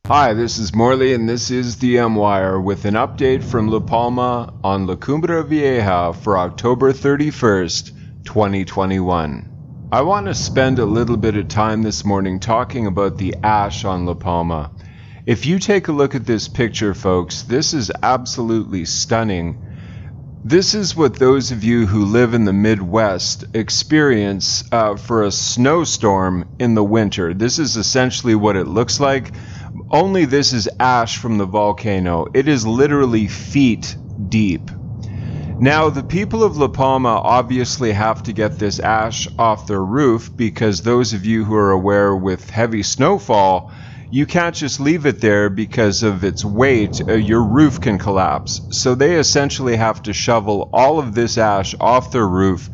Hi, this is Morley and this is the M-Wire with an update from La Palma on La Cumbre Vieja for October 31st, 2021. I want to spend a little bit of time this morning talking about the ash on La Palma. If you take a look at this picture, folks, this is absolutely stunning. This is what those of you who live in the Midwest experience for a snowstorm in the winter. This is essentially what it looks like. Only this is ash from the volcano. It is literally feet deep. Now, the people of La Palma obviously have to get this ash off their roof because those of you who are aware with heavy snowfall, you can't just leave it there because of its weight. Your roof can collapse. So they essentially have to shovel all of this ash off their roof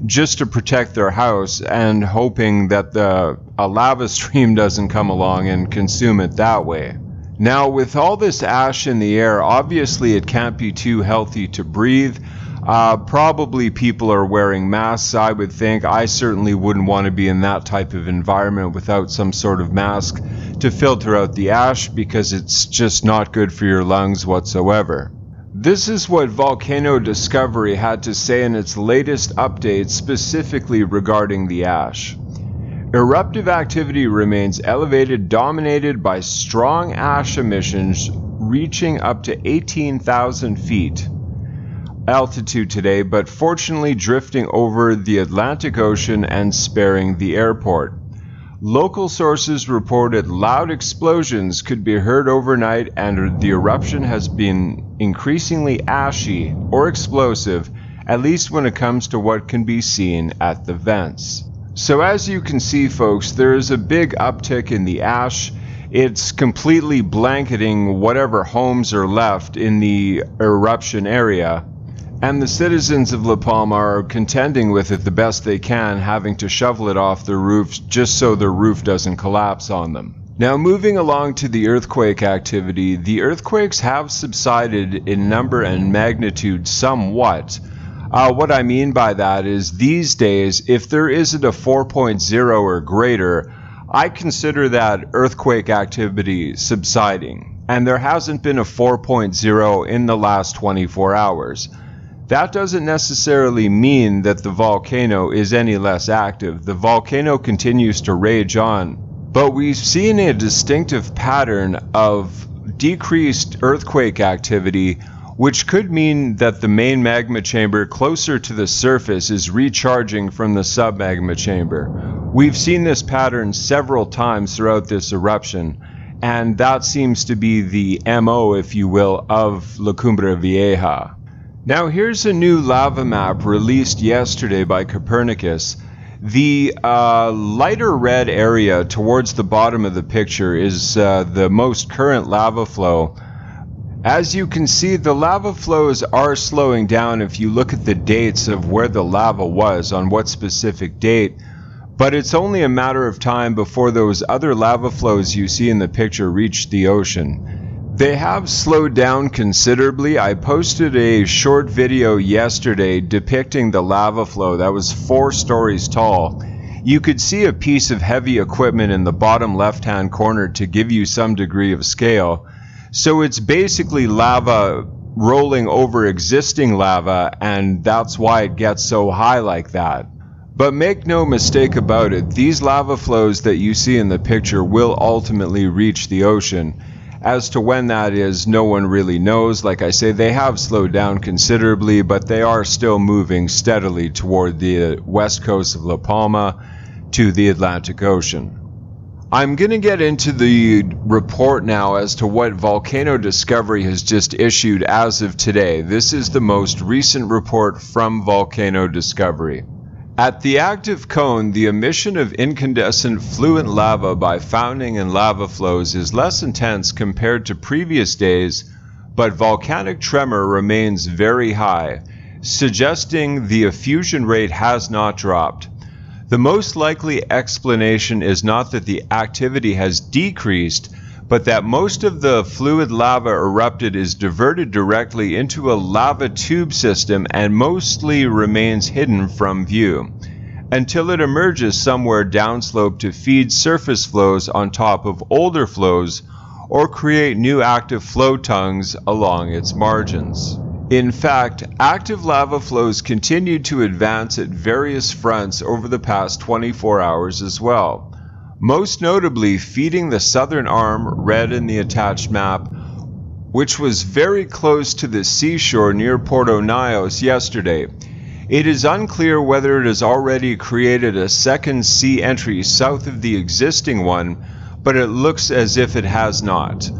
just to protect their house and hoping that a lava stream doesn't come along and consume it that way. Now, with all this ash in the air, obviously it can't be too healthy to breathe. Probably people are wearing masks, I would think. I certainly wouldn't want to be in that type of environment without some sort of mask to filter out the ash because it's just not good for your lungs whatsoever. This is what Volcano Discovery had to say in its latest update specifically regarding the ash. Eruptive activity remains elevated, dominated by strong ash emissions reaching up to 18,000 feet altitude today, but fortunately drifting over the Atlantic Ocean and sparing the airport. Local sources reported loud explosions could be heard overnight, and the eruption has been increasingly ashy or explosive, at least when it comes to what can be seen at the vents. So as you can see, folks, there is a big uptick in the ash. It's completely blanketing whatever homes are left in the eruption area. And the citizens of La Palma are contending with it the best they can, having to shovel it off their roofs just so their roof doesn't collapse on them. Now, moving along to the earthquake activity, the earthquakes have subsided in number and magnitude somewhat. What I mean by that is these days, if there isn't a 4.0 or greater, I consider that earthquake activity subsiding. And there hasn't been a 4.0 in the last 24 hours. That doesn't necessarily mean that the volcano is any less active. The volcano continues to rage on, but we've seen a distinctive pattern of decreased earthquake activity, which could mean that the main magma chamber closer to the surface is recharging from the submagma chamber. We've seen this pattern several times throughout this eruption, and that seems to be the MO, if you will, of La Cumbre Vieja. Now here's a new lava map released yesterday by Copernicus. The lighter red area towards the bottom of the picture is the most current lava flow. As you can see, the lava flows are slowing down if you look at the dates of where the lava was on what specific date, but it's only a matter of time before those other lava flows you see in the picture reach the ocean. They have slowed down considerably. I posted a short video yesterday depicting the lava flow that was 4 stories tall. You could see a piece of heavy equipment in the bottom left-hand corner to give you some degree of scale. So it's basically lava rolling over existing lava, and that's why it gets so high like that. But make no mistake about it, these lava flows that you see in the picture will ultimately reach the ocean. As to when that is, no one really knows. Like I say, they have slowed down considerably, but they are still moving steadily toward the west coast of La Palma to the Atlantic Ocean. I'm going to get into the report now as to what Volcano Discovery has just issued as of today. This is the most recent report from Volcano Discovery. At the active cone, the emission of incandescent fluent lava by fountain and lava flows is less intense compared to previous days, but volcanic tremor remains very high, suggesting the effusion rate has not dropped. The most likely explanation is not that the activity has decreased, but that most of the fluid lava erupted is diverted directly into a lava tube system and mostly remains hidden from view, until it emerges somewhere downslope to feed surface flows on top of older flows, or create new active flow tongues along its margins. In fact, active lava flows continued to advance at various fronts over the past 24 hours as well, most notably feeding the southern arm, red in the attached map, which was very close to the seashore near Porto Nios yesterday. It is unclear whether it has already created a second sea entry south of the existing one, but it looks as if it has not.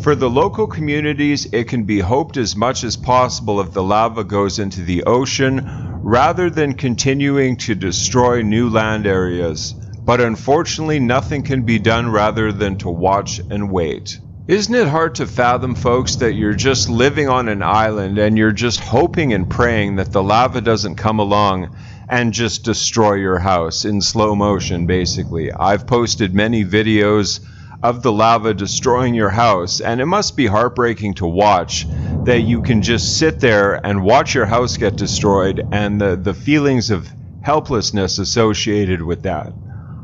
For the local communities, it can be hoped as much as possible if the lava goes into the ocean, rather than continuing to destroy new land areas. But unfortunately, nothing can be done rather than to watch and wait. Isn't it hard to fathom, folks, that you're just living on an island and you're just hoping and praying that the lava doesn't come along and just destroy your house in slow motion, basically? I've posted many videos of the lava destroying your house, and it must be heartbreaking to watch that you can just sit there and watch your house get destroyed and the feelings of helplessness associated with that.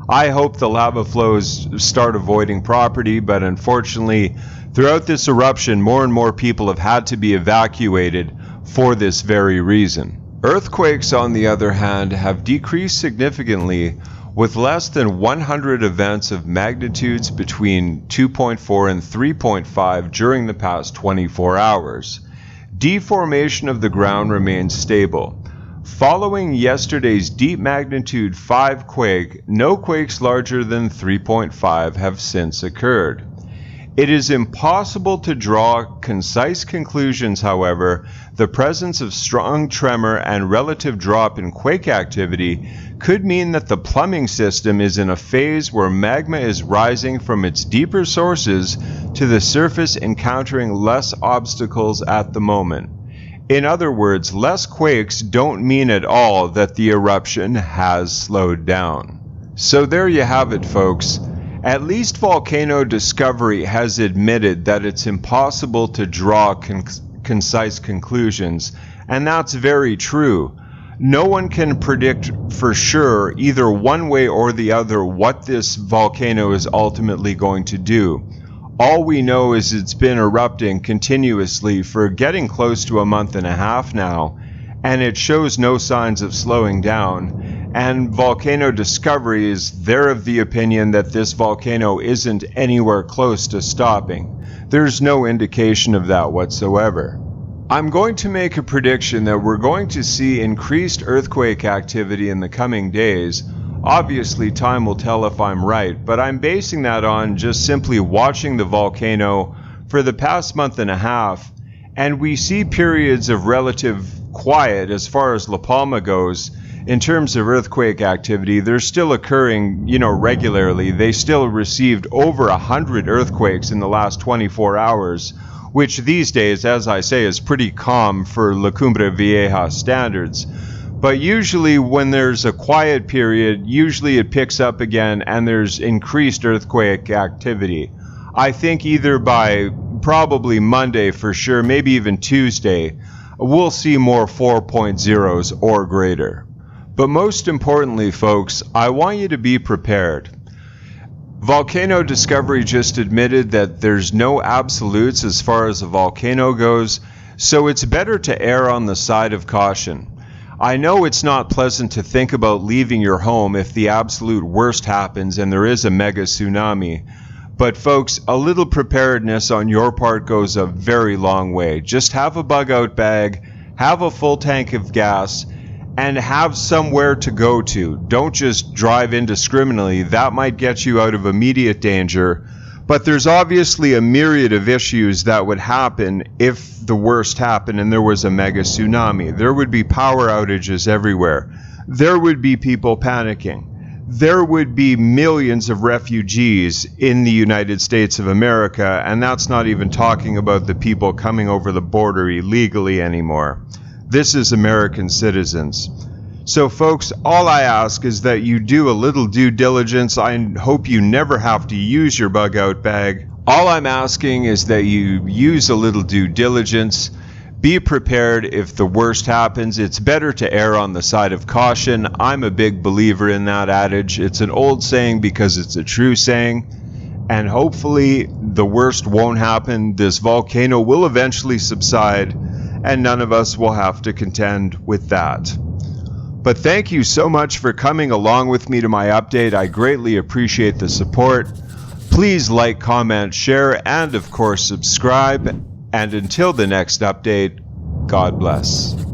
I hope the lava flows start avoiding property, but unfortunately, throughout this eruption, more and more people have had to be evacuated for this very reason. Earthquakes, on the other hand, have decreased significantly, with less than 100 events of magnitudes between 2.4 and 3.5 during the past 24 hours. Deformation of the ground remains stable. Following yesterday's deep magnitude 5 quake, no quakes larger than 3.5 have since occurred. It is impossible to draw concise conclusions, however. The presence of strong tremor and relative drop in quake activity could mean that the plumbing system is in a phase where magma is rising from its deeper sources to the surface, encountering less obstacles at the moment. In other words, less quakes don't mean at all that the eruption has slowed down. So there you have it, folks. At least Volcano Discovery has admitted that it's impossible to draw concise conclusions, and that's very true. No one can predict for sure, either one way or the other, what this volcano is ultimately going to do. All we know is it's been erupting continuously for getting close to a month and a half now, and it shows no signs of slowing down. And Volcano Discovery is they're of the opinion that this volcano isn't anywhere close to stopping. There's no indication of that whatsoever. I'm going to make a prediction that we're going to see increased earthquake activity in the coming days. Obviously, time will tell if I'm right, but I'm basing that on just simply watching the volcano for the past month and a half, and we see periods of relative quiet as far as La Palma goes. In terms of earthquake activity, they're still occurring, regularly. They still received over 100 earthquakes in the last 24 hours, which these days, as I say, is pretty calm for La Cumbre Vieja standards. But usually when there's a quiet period, usually it picks up again and there's increased earthquake activity. I think either by probably Monday for sure, maybe even Tuesday, we'll see more 4.0s or greater. But most importantly, folks, I want you to be prepared. Volcano Discovery just admitted that there's no absolutes as far as a volcano goes, so it's better to err on the side of caution. I know it's not pleasant to think about leaving your home if the absolute worst happens and there is a mega tsunami. But folks, a little preparedness on your part goes a very long way. Just have a bug-out bag, have a full tank of gas, and have somewhere to go to. Don't just drive indiscriminately. That might get you out of immediate danger. But there's obviously a myriad of issues that would happen if the worst happened and there was a mega tsunami. There would be power outages everywhere. There would be people panicking. There would be millions of refugees in the United States of America, and that's not even talking about the people coming over the border illegally anymore. This is American citizens. So folks, all I ask is that you do a little due diligence. I hope you never have to use your bug-out bag. All I'm asking is that you use a little due diligence. Be prepared if the worst happens. It's better to err on the side of caution. I'm a big believer in that adage. It's an old saying because it's a true saying. and hopefully the worst won't happen. This volcano will eventually subside, and none of us will have to contend with that. But thank you so much for coming along with me to my update. I greatly appreciate the support. Please like, comment, share, and of course subscribe. And until the next update, God bless.